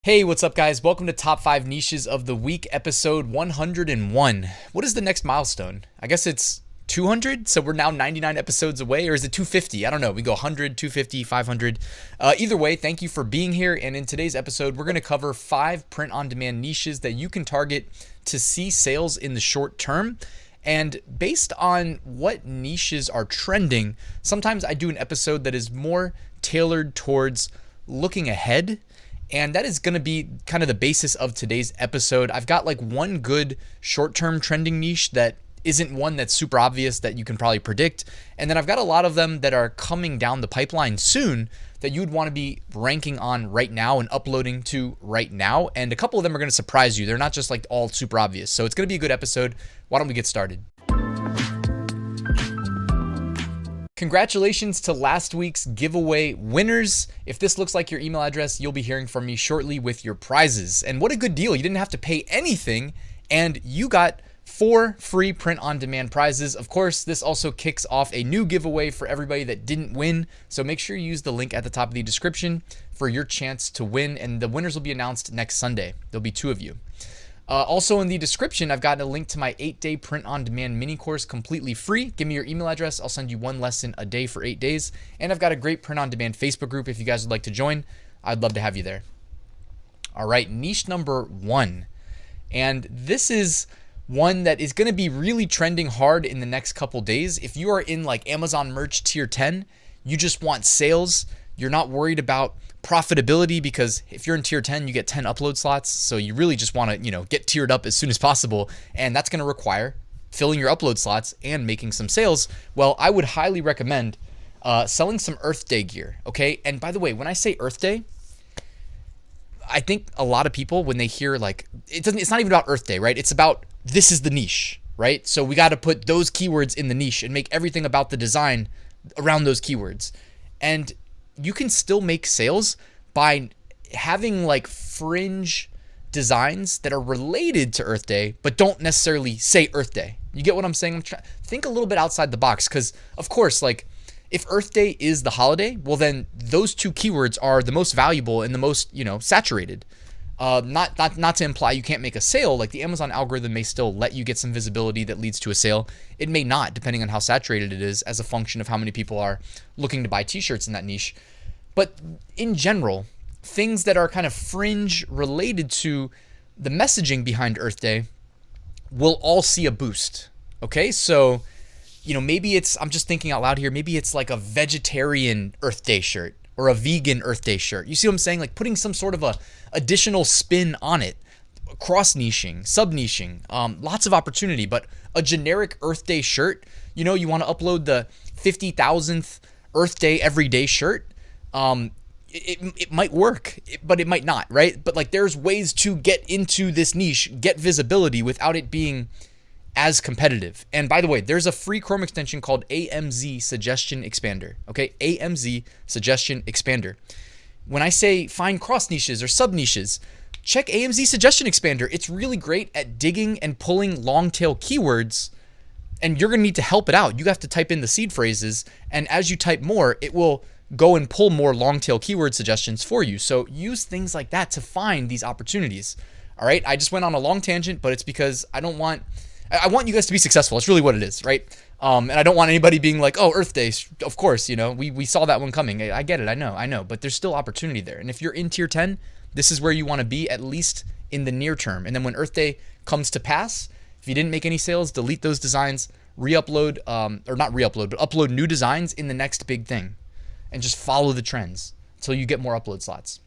Hey, what's up guys? Welcome to Top 5 Niches of the Week, episode 101. What is the next milestone? I guess it's 200, so we're now 99 episodes away, or is it 250? I don't know. We go 100, 250, 500. Either way, thank you for being here, and in today's episode, we're going to cover 5 print-on-demand niches that you can target to see sales in the short term. And based on what niches are trending, sometimes I do an episode that is more tailored towards looking ahead. And that is going to be kind of the basis of today's episode. I've got like one good short-term trending niche that isn't one that's super obvious that you can probably predict. And then I've got a lot of them that are coming down the pipeline soon that you would want to be ranking on right now and uploading to right now. And a couple of them are going to surprise you. They're not just like all super obvious. So it's going to be a good episode. Why don't we get started? Congratulations to last week's giveaway winners. If this looks like your email address, you'll be hearing from me shortly with your prizes. And what a good deal. You didn't have to pay anything and you got 4 free print-on-demand prizes. Of course, this also kicks off a new giveaway for everybody that didn't win. So make sure you use the link at the top of the description for your chance to win. And the winners will be announced next Sunday. There'll be 2 of you. Also in the description, I've got a link to my 8-day print-on-demand mini course completely free. Give me your email address. I'll send you 1 lesson a day for 8 days. And I've got a great print-on-demand Facebook group if you guys would like to join. I'd love to have you there. All right, niche number 1. And this is one that is going to be really trending hard in the next couple days. If you are in like Amazon merch tier 10, you just want sales. You're not worried about profitability because if you're in tier 10, you get 10 upload slots. So you really just want to, get tiered up as soon as possible. And that's going to require filling your upload slots and making some sales. Well, I would highly recommend selling some Earth Day gear. Okay. And by the way, when I say Earth Day, I think a lot of people, when they hear like, it's not even about Earth Day, right? It's about, this is the niche, right? So we got to put those keywords in the niche and make everything about the design around those keywords. And you can still make sales by having like fringe designs that are related to Earth Day, but don't necessarily say Earth Day. You get what I'm saying? Think a little bit outside the box because, of course, like if Earth Day is the holiday, well, then those 2 keywords are the most valuable and the most, saturated. Not to imply you can't make a sale. Like the Amazon algorithm may still let you get some visibility that leads to a sale. It may not, depending on how saturated it is as a function of how many people are looking to buy t-shirts in that niche. But in general, things that are kind of fringe related to the messaging behind Earth Day will all see a boost. Okay, so maybe it's, I'm just thinking out loud here, maybe it's like a vegetarian Earth Day shirt or a vegan Earth Day shirt. You see what I'm saying? Like putting some sort of a additional spin on it, cross-niching, sub-niching, lots of opportunity. But a generic Earth Day shirt, you want to upload the 50,000th Earth Day everyday shirt. It might work, but it might not, right? But like there's ways to get into this niche, get visibility without it being as competitive. And by the way, there's a free Chrome extension called AMZ Suggestion Expander. Okay, AMZ Suggestion Expander. When I say find cross niches or sub niches, check AMZ Suggestion Expander. It's really great at digging and pulling long tail keywords, and you're gonna need to help it out. You have to type in the seed phrases, and as you type more, it will go and pull more long tail keyword suggestions for you. So use things like that to find these opportunities. All right, I just went on a long tangent, but it's because I want you guys to be successful. It's really what it is, right? And I don't want anybody being like, oh, Earth Day, of course, we saw that one coming. I get it, I know, but there's still opportunity there. And if you're in tier 10, this is where you want to be, at least in the near term. And then when Earth Day comes to pass, if you didn't make any sales, delete those designs, re-upload, or not re-upload, but upload new designs in the next big thing. And just follow the trends until you get more upload slots.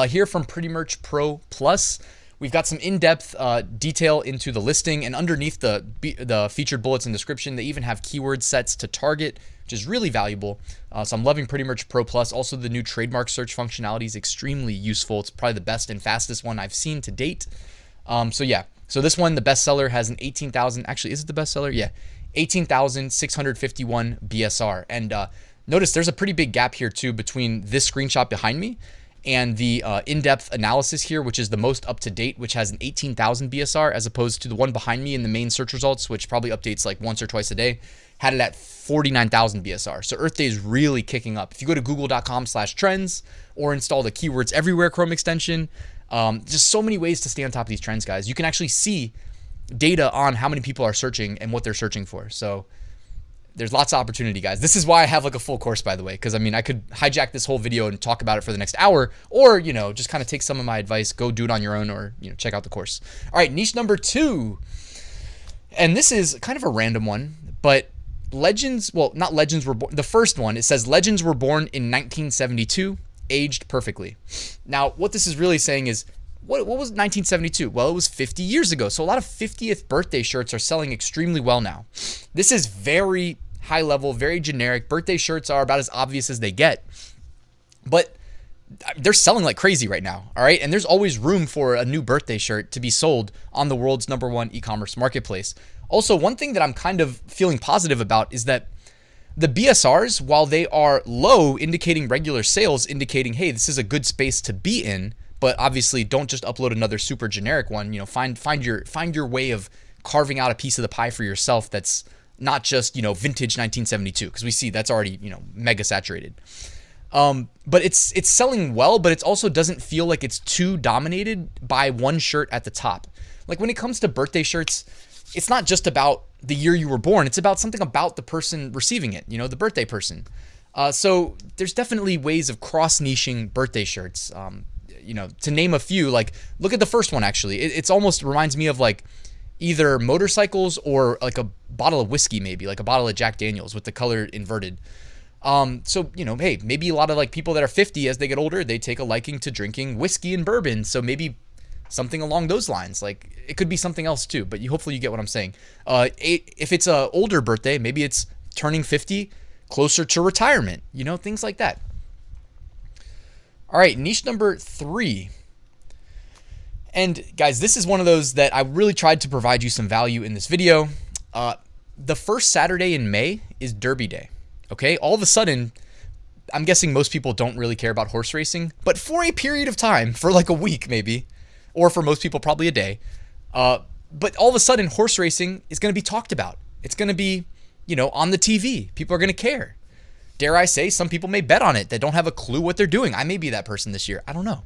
Here from Pretty Merch Pro Plus, we've got some in-depth detail into the listing, and underneath the featured bullets and description, they even have keyword sets to target, which is really valuable. So I'm loving Pretty Merch Pro Plus. Also, the new trademark search functionality is extremely useful. It's probably the best and fastest one I've seen to date. So this one, the bestseller, has an 18,000. Actually, is it the bestseller? Yeah, 18,651 BSR. And notice there's a pretty big gap here too between this screenshot behind me and the in-depth analysis here, which is the most up-to-date, which has an 18,000 BSR, as opposed to the one behind me in the main search results, which probably updates like once or twice a day, had it at 49,000 BSR. So Earth Day is really kicking up. If you go to google.com/trends or install the Keywords Everywhere Chrome extension, just so many ways to stay on top of these trends, guys. You can actually see data on how many people are searching and what they're searching for. So there's lots of opportunity, guys. This is why I have like a full course, by the way, because I mean, I could hijack this whole video and talk about it for the next hour, or, you know, just kind of take some of my advice, go do it on your own, or, you know, check out the course. All right, niche number 2. And this is kind of a random one, but legends, well, not legends were born. The first one, it says legends were born in 1972, aged perfectly. Now, what this is really saying is, what was 1972? Well, it was 50 years ago. So a lot of 50th birthday shirts are selling extremely well now. This is very high level, very generic. Birthday shirts are about as obvious as they get, but they're selling like crazy right now. All right. And there's always room for a new birthday shirt to be sold on the world's #1 e-commerce marketplace. Also, one thing that I'm kind of feeling positive about is that the BSRs, while they are low, indicating regular sales, indicating, hey, this is a good space to be in, but obviously don't just upload another super generic one. You know, find your way of carving out a piece of the pie for yourself that's not just, you know, vintage 1972, because we see that's already, you know, mega saturated. But it's selling well, but it also doesn't feel like it's too dominated by one shirt at the top. Like when it comes to birthday shirts, it's not just about the year you were born. It's about something about the person receiving it, you know, the birthday person. So there's definitely ways of cross-niching birthday shirts. You know, to name a few, like look at the first one, actually. It's almost reminds me of like either motorcycles or like a bottle of whiskey, maybe like a bottle of Jack Daniels with the color inverted. So, you know, hey, maybe a lot of like people that are 50 as they get older, they take a liking to drinking whiskey and bourbon. So maybe something along those lines. Like it could be something else too, but hopefully you get what I'm saying. If it's a older birthday, maybe it's turning 50, closer to retirement, you know, things like that. All right, niche number 3. And guys, this is one of those that I really tried to provide you some value in this video. The first Saturday in May is Derby Day. Okay, all of a sudden, I'm guessing most people don't really care about horse racing, but for a period of time, for like a week maybe, or for most people probably a day, but all of a sudden horse racing is going to be talked about. It's going to be, you know, on the TV. People are going to care. Dare I say, some people may bet on it that don't have a clue what they're doing. I may be that person this year. I don't know.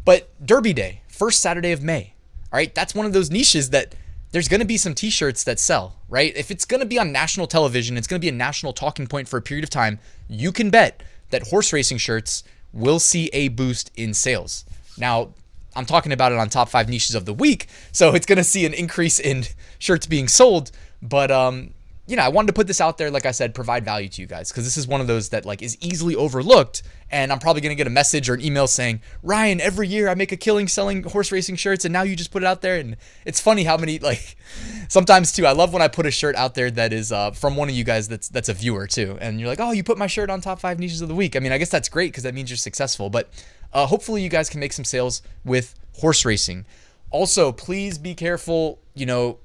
But Derby Day, first Saturday of May. All right, that's one of those niches that there's going to be some t-shirts that sell, right? If it's going to be on national television, it's going to be a national talking point for a period of time. You can bet that horse racing shirts will see a boost in sales. Now, I'm talking about it on top 5 niches of the week, so it's going to see an increase in shirts being sold. But you know, I wanted to put this out there, like I said, provide value to you guys, because this is one of those that like is easily overlooked, and I'm probably going to get a message or an email saying, Ryan, every year I make a killing selling horse racing shirts, and now you just put it out there. And it's funny how many, like, sometimes too, I love when I put a shirt out there that is from one of you guys that's a viewer too, and you're like, oh, you put my shirt on top 5 niches of the week. I mean, I guess that's great because that means you're successful, but hopefully you guys can make some sales with horse racing. Also, please be careful, you know,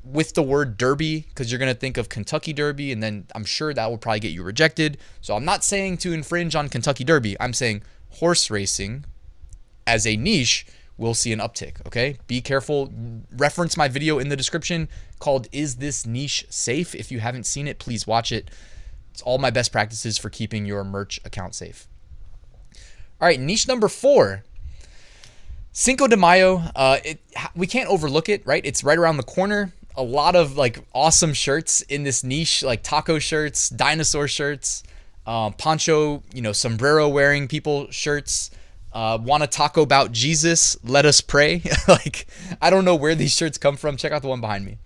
with the word Derby, because you're going to think of Kentucky Derby, and then I'm sure that will probably get you rejected. So I'm not saying to infringe on Kentucky Derby. I'm saying horse racing as a niche will see an uptick, okay? Be careful. Reference my video in the description called Is This Niche Safe? If you haven't seen it, please watch it. It's all my best practices for keeping your merch account safe. All right, niche number 4. Cinco de Mayo. We can't overlook it, right? It's right around the corner. A lot of like awesome shirts in this niche, like taco shirts, dinosaur shirts, poncho, you know, sombrero wearing people shirts, want to taco about Jesus, let us pray. Like, I don't know where these shirts come from. Check out the one behind me.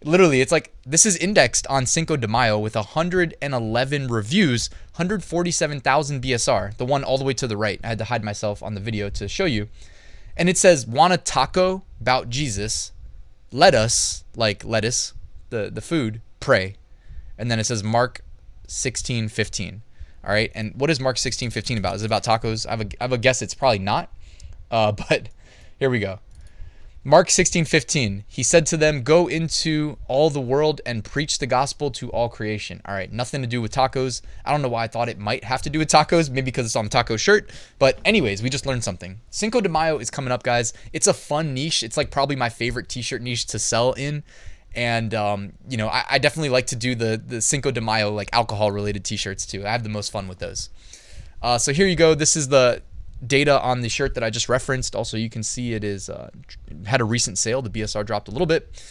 Literally, it's like, this is indexed on Cinco de Mayo with 111 reviews, 147,000 BSR, the one all the way to the right. I had to hide myself on the video to show you. And it says, want a taco about Jesus, let us, like lettuce, the food, pray. And then it says Mark 16:15. All right. And what is Mark 16:15 about? Is it about tacos? I have a guess it's probably not. But here we go. Mark 16:15, he said to them, go into all the world and preach the gospel to all creation. All right, nothing to do with tacos. I don't know why I thought it might have to do with tacos, maybe because it's on the taco shirt. But anyways, we just learned something. Cinco de Mayo is coming up, guys. It's a fun niche. It's like probably my favorite t-shirt niche to sell in. And, you know, I definitely like to do the Cinco de Mayo, like alcohol related t-shirts too. I have the most fun with those. So here you go. This is the data on the shirt that I just referenced. Also, you can see it is had a recent sale. The BSR dropped a little bit.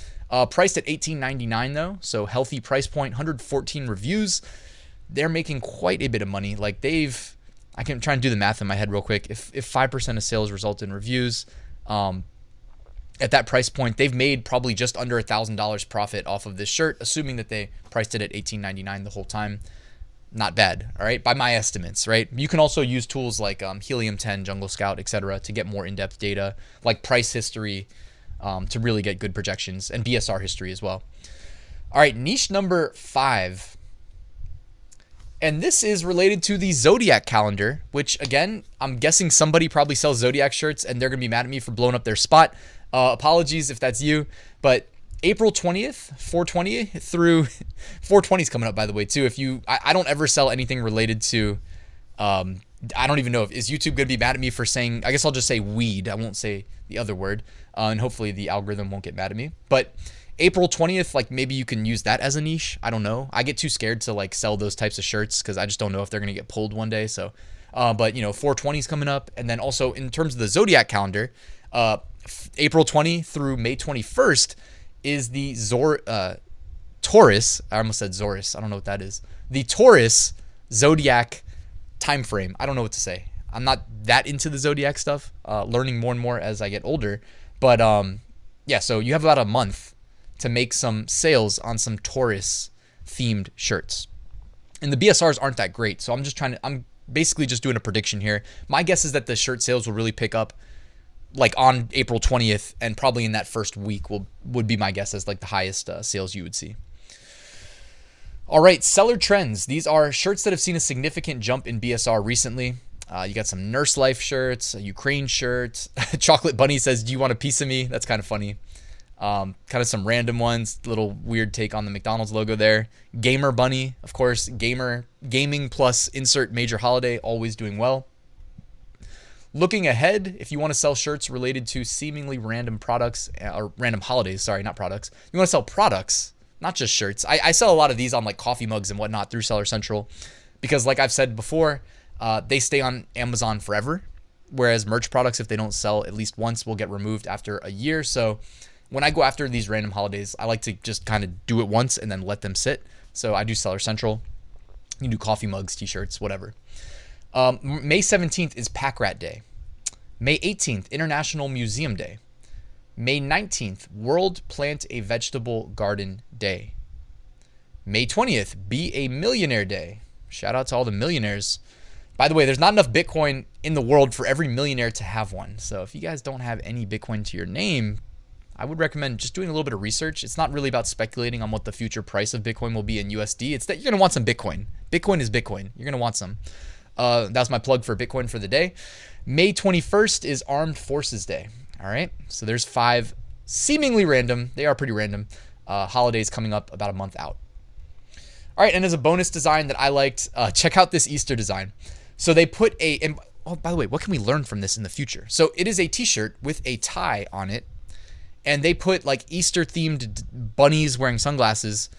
Priced at $18.99 though, so healthy price point. 114 reviews. They're making quite a bit of money. Like I can try and do the math in my head real quick. If 5% of sales result in reviews, at that price point, they've made probably just under $1,000 profit off of this shirt, assuming that they priced it at $18.99 the whole time. Not bad, all right, by my estimates, right? You can also use tools like Helium 10, Jungle Scout, etc., to get more in-depth data, like price history, to really get good projections, and BSR history as well. All right, niche number 5. And this is related to the Zodiac calendar, which, again, I'm guessing somebody probably sells Zodiac shirts, and they're going to be mad at me for blowing up their spot. Apologies if that's you, but April 20th, 420 through 420 is coming up, by the way, too. I don't ever sell anything related to, I don't even know is YouTube going to be mad at me for saying, I guess I'll just say weed. I won't say the other word. And hopefully the algorithm won't get mad at me. But April 20th, like maybe you can use that as a niche. I don't know. I get too scared to like sell those types of shirts because I just don't know if they're going to get pulled one day. So, but you know, 420 is coming up. And then also in terms of the Zodiac calendar, April 20 through May 21st, is the Taurus, I almost said Zorus, I don't know what that is. The Taurus Zodiac time frame. I don't know what to say. I'm not that into the Zodiac stuff, learning more and more as I get older. But yeah, so you have about a month to make some sales on some Taurus themed shirts. And the BSRs aren't that great, so I'm basically just doing a prediction here. My guess is that the shirt sales will really pick up like on April 20th, and probably in that first week would be my guess as like the highest sales you would see. All right, seller trends. These are shirts that have seen a significant jump in BSR recently. You got some Nurse Life shirts, a Ukraine shirt. Chocolate Bunny says, do you want a piece of me? That's kind of funny. Kind of some random ones, little weird take on the McDonald's logo there. Gamer Bunny, of course, gaming plus insert major holiday, always doing well. Looking ahead, if you want to sell shirts related to seemingly random products, or random holidays, sorry, not products. You want to sell products, not just shirts. I sell a lot of these on like coffee mugs and whatnot through Seller Central because like I've said before, they stay on Amazon forever. Whereas merch products, if they don't sell at least once, will get removed after a year. So when I go after these random holidays, I like to just kind of do it once and then let them sit. So I do Seller Central. You can do coffee mugs, t-shirts, whatever. May 17th is Pack Rat Day. May 18th, International Museum Day. May 19th, World Plant a Vegetable Garden Day. May 20th, Be a Millionaire Day. Shout out to all the millionaires. By the way, there's not enough Bitcoin in the world for every millionaire to have one. So if you guys don't have any Bitcoin to your name, I would recommend just doing a little bit of research. It's not really about speculating on what the future price of Bitcoin will be in USD. It's that you're going to want some Bitcoin. Bitcoin is Bitcoin. You're going to want some. That's my plug for Bitcoin for the day. May 21st is Armed Forces Day. All right. So there's 5 seemingly random. They are pretty random. Holidays coming up about a month out. All right. And as a bonus design that I liked, check out this Easter design. So they put and oh, by the way, what can we learn from this in the future? So it is a t-shirt with a tie on it. And they put like Easter themed bunnies wearing sunglasses.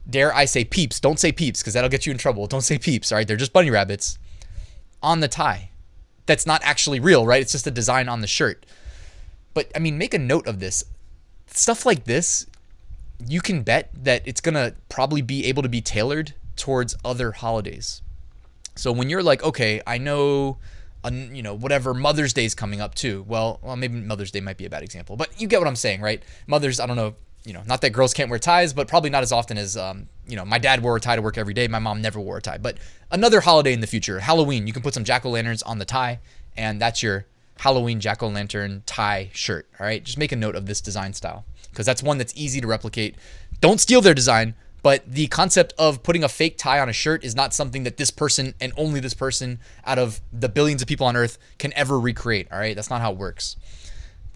Dare I say peeps? Don't say peeps because that'll get you in trouble. Don't say peeps. All right. They're just bunny rabbits on the tie. That's not actually real, right? It's just a design on the shirt. But I mean, make a note of this. Stuff like this, you can bet that it's going to probably be able to be tailored towards other holidays. So when you're like, okay, I know, whatever Mother's Day is coming up too. Well, maybe Mother's Day might be a bad example, but you get what I'm saying, right? Mother's, I don't know, not that girls can't wear ties, but probably not as often as, my dad wore a tie to work every day. My mom never wore a tie, but another holiday in the future, Halloween, you can put some jack-o'-lanterns on the tie and that's your Halloween jack-o'-lantern tie shirt. All right. Just make a note of this design style because that's one that's easy to replicate. Don't steal their design, but the concept of putting a fake tie on a shirt is not something that this person and only this person out of the billions of people on earth can ever recreate. All right. That's not how it works.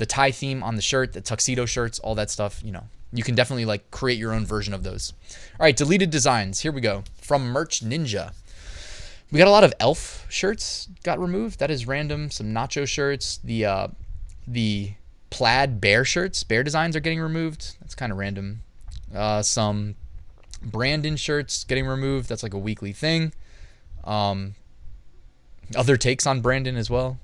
the tie theme on the shirt, the tuxedo shirts, all that stuff, you know, you can definitely like create your own version of those. All right, deleted designs. Here we go. From Merch Ninja. We got a lot of elf shirts got removed. That is random. Some nacho shirts. The plaid bear shirts, bear designs are getting removed. That's kind of random. Some Brandon shirts getting removed. That's like a weekly thing. Other takes on Brandon as well.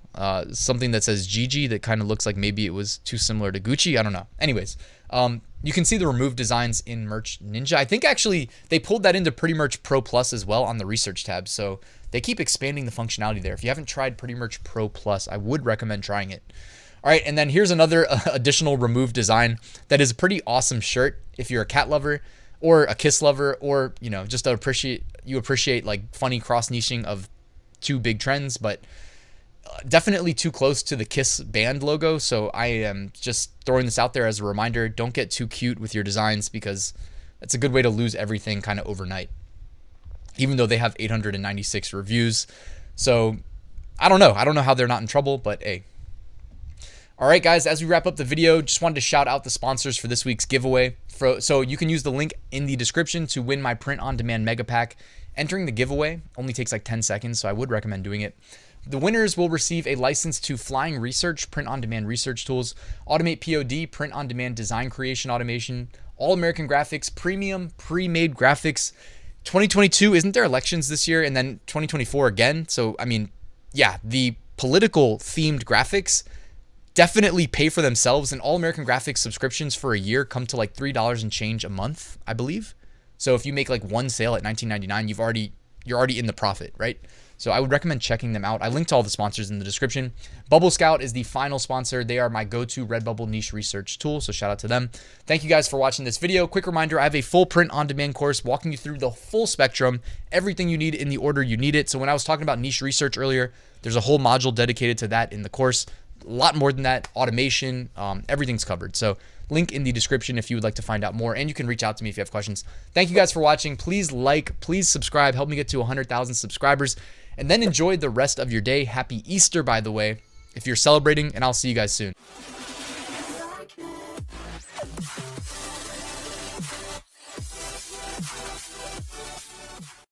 Something that says Gigi that kind of looks like maybe it was too similar to Gucci. I don't know. Anyways, you can see the removed designs in Merch Ninja. I think actually they pulled that into Pretty Merch Pro Plus as well on the research tab. So they keep expanding the functionality there. If you haven't tried Pretty Merch Pro Plus, I would recommend trying it. All right, and then here's another additional removed design that is a pretty awesome shirt if you're a cat lover or a kiss lover, or you know, just appreciate like funny cross niching of two big trends, but definitely too close to the Kiss band logo. So I am just throwing this out there as a reminder. Don't get too cute with your designs, because it's a good way to lose everything kind of overnight, even though they have 896 reviews. So I don't know how they're not in trouble, but hey. All right, guys, as we wrap up the video, just wanted to shout out the sponsors for this week's giveaway. So you can use the link in the description to win my print on demand mega pack. Entering the giveaway only takes like 10 seconds, so I would recommend doing it. The winners will receive a license to Flying Research, print on demand research tools, AutomatePOD, print on demand design creation automation, All American Graphics, premium pre-made graphics. 2022, isn't there elections this year? And then 2024 again. So, I mean, yeah, the political themed graphics definitely pay for themselves, and All American Graphics subscriptions for a year come to like $3 and change a month, I believe. So if you make like one sale at $19.99, you're already in the profit, right? So I would recommend checking them out. I linked to all the sponsors in the description. Bubble Scout is the final sponsor. They are my go-to Redbubble niche research tool, so shout out to them. Thank you guys for watching this video. Quick reminder, I have a full print on demand course walking you through the full spectrum, everything you need in the order you need it. So when I was talking about niche research earlier, there's a whole module dedicated to that in the course. A lot more than that, automation, everything's covered. So link in the description if you would like to find out more, and you can reach out to me if you have questions. Thank you guys for watching. Please like, please subscribe, help me get to 100,000 subscribers, and then enjoy the rest of your day. Happy Easter, by the way, if you're celebrating, and I'll see you guys soon.